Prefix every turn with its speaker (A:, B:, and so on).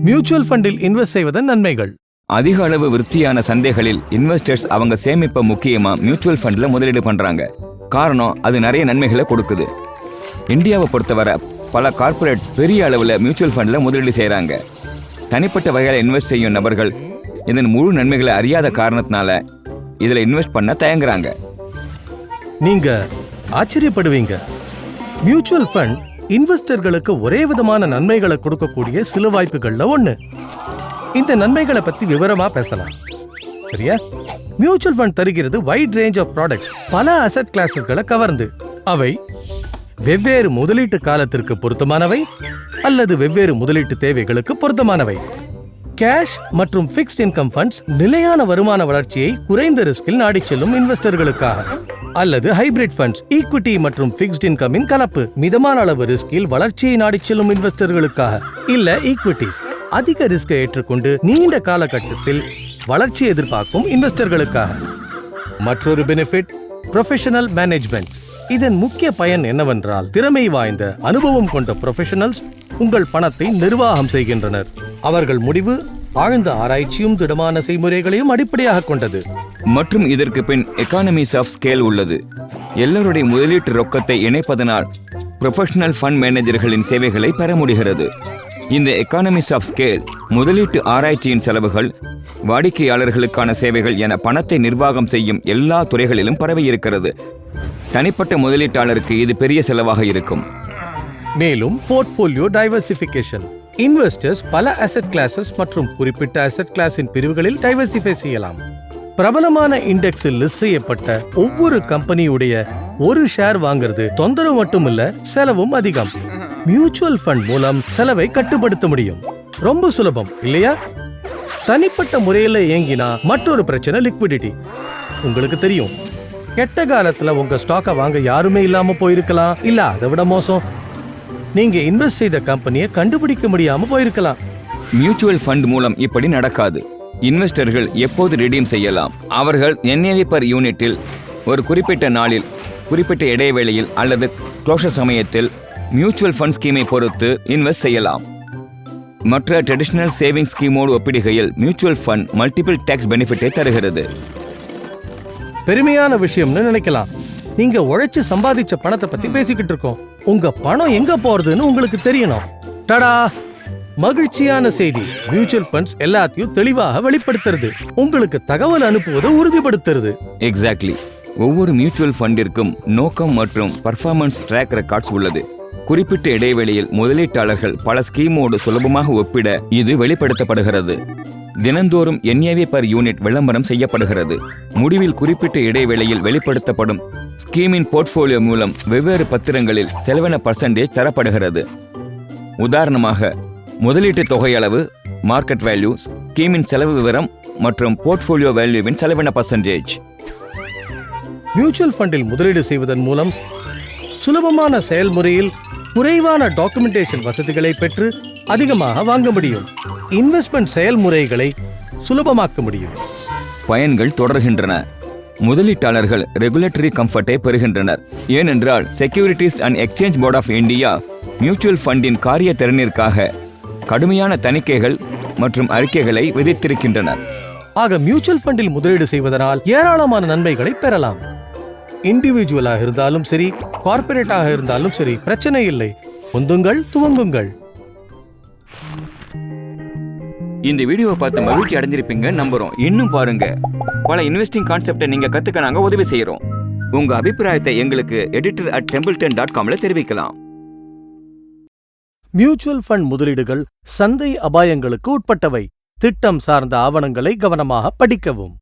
A: Mutual ஃபண்டில் invest செய்வதன் நன்மைகள்.
B: அதிக அளவு விருத்தியான சந்தைகளில் இன்வெஸ்டர்ஸ் அவங்க சேமிப்பை முக்கியமா மியூச்சுவல் ஃபண்ட்ல முதலீடு பண்றாங்க. காரணம், அது நிறைய நன்மைகளை கொடுக்குது. இந்தியாவை பொறுத்தவரை பல கார்ப்பரேட்ஸ் பெரிய அளவில் மியூச்சுவல் ஃபண்ட்ல முதலீடு செய்யறாங்க. தனிப்பட்ட வகையில் இன்வெஸ்ட் செய்யும் நபர்கள் இதன் முழு நன்மைகளை அறியாத காரணத்தினால இதுல இன்வெஸ்ட் பண்ண தயங்குறாங்க.
A: நீங்க ஆச்சரியப்படுவீங்க. மியூச்சுவல் ஃபண்ட் இன்வெஸ்டர்களுக்கு ஒரே விதமான நன்மைகளை கொடுக்கக்கூடிய சில வாய்ப்புகள்ல ஒண்ணு. இந்த நன்மைகளை பத்தி விவரமா பேசலாம், சரியா? மியூச்சுவல் ஃபண்ட் தருகிறது வைட் ரேஞ்ச் ஆஃப் ப்ராடக்ட்ஸ், பல அசெட் கிளாஸஸ்களை கவர்ந்து. அவை வெவ்வேறு முதலீட்டு காலத்திற்கு பொருத்தமானவை அல்லது வெவ்வேறு முதலீட்டு தேவைகளுக்கு பொருத்தமானவை. கேஷ் மற்றும் பிக்ஸ்ட் இன்கம் ஃபண்ட்ஸ் நிலையான வருமான வளர்ச்சியை குறைந்த ரிஸ்கில் நாடிச் செல்லும் இன்வெஸ்டர்களுக்காக, அல்லது ஹைபிரிட் ஃபண்ட்ஸ் ஈக்விட்டி மற்றும் பிக்ஸ்ட் இன்கமின் கலப்பு மிதமான அளவு ரிஸ்கில் வளர்ச்சியை நாடிச் செல்லும் இன்வெஸ்டர்களுக்காக, இல்ல ஈக்விட்டிஸ் அதிக ரிஸ்கை ஏற்றுக்கொண்டு நீண்ட காலகட்டத்தில் வளர்ச்சி எதிர்பார்க்கும் இன்வெஸ்டர்களுக்காக. மற்றொரு பெனிஃபிட் ப்ரொஃபஷனல் மேனேஜ்மெண்ட். இதன் முக்கிய பயன் என்னவென்றால், திறமை வாய்ந்த அனுபவம் கொண்ட ப்ரொஃபஷனல்ஸ் உங்கள் பணத்தை நிர்வாகம் செய்கின்றனர். அவர்கள் முடிவு ஆழ்ந்த ஆராய்ச்சியும் திடமான செய்முறைகளையும் அடிப்படையாக கொண்டது.
B: மற்றும் இதற்கு பின் எக்கானமிஸ் ஆஃப் ஸ்கேல் உள்ளது. எல்லோருடைய முதலீட்டு ரொக்கத்தை இணைப்பதனால் ப்ரொஃபஷனல் ஃபண்ட் மேனேஜர்களின் சேவைகளை பெற முடிகிறது. இந்த எக்கானமிஸ் ஆஃப் ஸ்கேல் முதலீட்டு ஆராய்ச்சியின் செலவுகள், வாடிக்கையாளர்களுக்கான சேவைகள் என பணத்தை நிர்வாகம் செய்யும் எல்லா துறைகளிலும் பரவி இருக்கிறது. தனிப்பட்ட முதலீட்டாளருக்கு இது பெரிய செலவாக இருக்கும்.
A: மேலும் போர்ட்போலியோ டைவர்சிஃபிகேஷன். இன்வெஸ்டர்ஸ் பல அசெட் கிளாஸஸ் மற்றும் குறிப்பிட்ட அசெட் கிளாஸின் பிரிவுகளில் டைவர்சிஃபை செய்யலாம். பிரபலமான இண்டெக்ஸில் லிஸ்ட் செய்யப்பட்ட ஒவ்வொரு கம்பெனியுடைய ஒரு ஷேர் வாங்குறது தொந்தரவு மட்டுமில்ல, செலவும் அதிகம். மியூச்சுவல் ஃபண்ட் மூலம் செலவை கட்டுப்படுத்த முடியும். ரொம்ப சுலபம் இல்லையா? தனிப்பட்ட முறையில் இயங்கினா மற்றொரு பிரச்சனை லிக்விடிட்டி. உங்களுக்கு தெரியும், கெட்ட காலத்துல உங்க ஸ்டாக்கை வாங்க யாருமே இல்லாம போயிருக்கலாம். இல்ல அதை விட மோசம், நீங்க இன்வெஸ்ட் செய்த கம்பெனியை கண்டுபிடிக்க முடியாம போயிருக்கலாம்.
B: மியூச்சுவல் ஃபண்ட் மூலம் இப்படி நடக்காது. இன்வெஸ்டர்கள் எப்போது ரிடீம் செய்யலாம். அவர்கள் NAV per யூனிட்டில் ஒரு குறிப்பிட்ட நாளில், குறிப்பிட்ட இடைவேளையில் அல்லது க்ளோஷர் சமயத்தில் மியூச்சுவல் ஃபண்ட் ஸ்கீமை பொறுத்து இன்வெஸ்ட் செய்யலாம். மற்ற ட்ரெடிஷனல் சேவிங் ஸ்கீமோடு ஒப்பிடுகையில் மியூச்சுவல் ஃபண்ட் மல்டிபிள் டேக்ஸ் பெனிஃபிட்டை தருகிறது.
A: பெருமையான விஷயம்னு நினைக்கலாம். நீங்க உழைச்சு சம்பாதிச்ச பணத்தை பத்தி பேசிக்கிட்டு இருக்கோம். உங்க பணம் எங்க போறதுன்னு உங்களுக்கு தெரியணும். டடா, மகிழ்ச்சியான செய்தி. மியூச்சுவல் ஃபண்ட்ஸ் எல்லாத்தையும் தெளிவாக வெளிப்படுத்துறது, உங்களுக்கு தகவல் அனுப்புவதை உறுதிப்படுத்துறது.
B: எக்ஸாக்ட்லி. ஒவ்வொரு மியூச்சுவல் ஃபண்டிற்கும் நோக்கம் மற்றும் பர்ஃபார்மன்ஸ் ட்ராக் ரெக்கார்ட்ஸ் உள்ளது. குறிப்பிட்ட இடைவெளியில் முதலீட்டாளர்கள் பல ஸ்கீமோடு சுலபமாக ஒப்பிட இது வெளிப்படுத்தப்படுகிறது. தினந்தோறும் NAV per யூனிட் விளம்பரம் செய்யப்படுகிறது. முடிவில் குறிப்பிட்ட இடைவேளையில் வெளிப்படுத்தப்படும் ஸ்கீமின் போர்ட்ஃபோலியோ மூலம் வெவ்வேறு பத்திரங்களில் செலவின % தரப்படுகிறது. உதாரணமாக, முதலீட்டு தொகையளவு, மார்க்கெட் வேல்யூ, ஸ்கீமின் செலவு விவரம் மற்றும் போர்ட்ஃபோலியோ வேல்யூவின் செலவின %.
A: மியூச்சுவல் ஃபண்டில் முதலீடு செய்வதன் மூலம் சுலபமான செயல்முறையில் குறைவான டாக்குமெண்டேஷன் வசதிகளை பெற்று அதிகமாக வாங்க முடியும். இன்வெஸ்ட்மெண்ட் செயல்முறைகளை சுலபமாக்க முடியும்.
B: பயன்கள் தொடர்கின்றன. முதலீட்டாளர்கள் ரெகுலேட்டரி கம்ஃபர்ட்டை பெறுகின்றனர். ஏனென்றால் securities and exchange board of India mutual ஃபண்டின் காரிய திறனிற்காக கடுமையான தணிக்கைகள் மற்றும் அறிக்கைகளை விதித்திருக்கின்றனர்.
A: ஆக மியூச்சுவல் ஃபண்டில் முதலீடு செய்வதனால் ஏராளமான நன்மைகளை பெறலாம். இண்டிவிஜுவலாக இருந்தாலும் சரி, கார்ப்பரேட்டாக இருந்தாலும் சரி, பிரச்சனை இல்லை. முந்துங்கள், துவங்குங்கள்.
B: இந்த வீடியோவை பார்த்து மகிழ்ச்சி அடைஞ்சிருப்பீங்க நம்புறோம். இன்னும் பாருங்க, பல இன்வெஸ்டிங் கான்செப்டை நீங்க கத்துக்க நாங்க உதவி செய்யறோம். உங்க அபிப்பிராயத்தை எங்களுக்கு editor@templeton.com தெரிவிக்கலாம்.
A: மியூச்சுவல் ஃபண்ட் முதலீடுகள் சந்தை அபாயங்களுக்கு உட்பட்டவை. திட்டம் சார்ந்த ஆவணங்களை கவனமாக படிக்கவும்.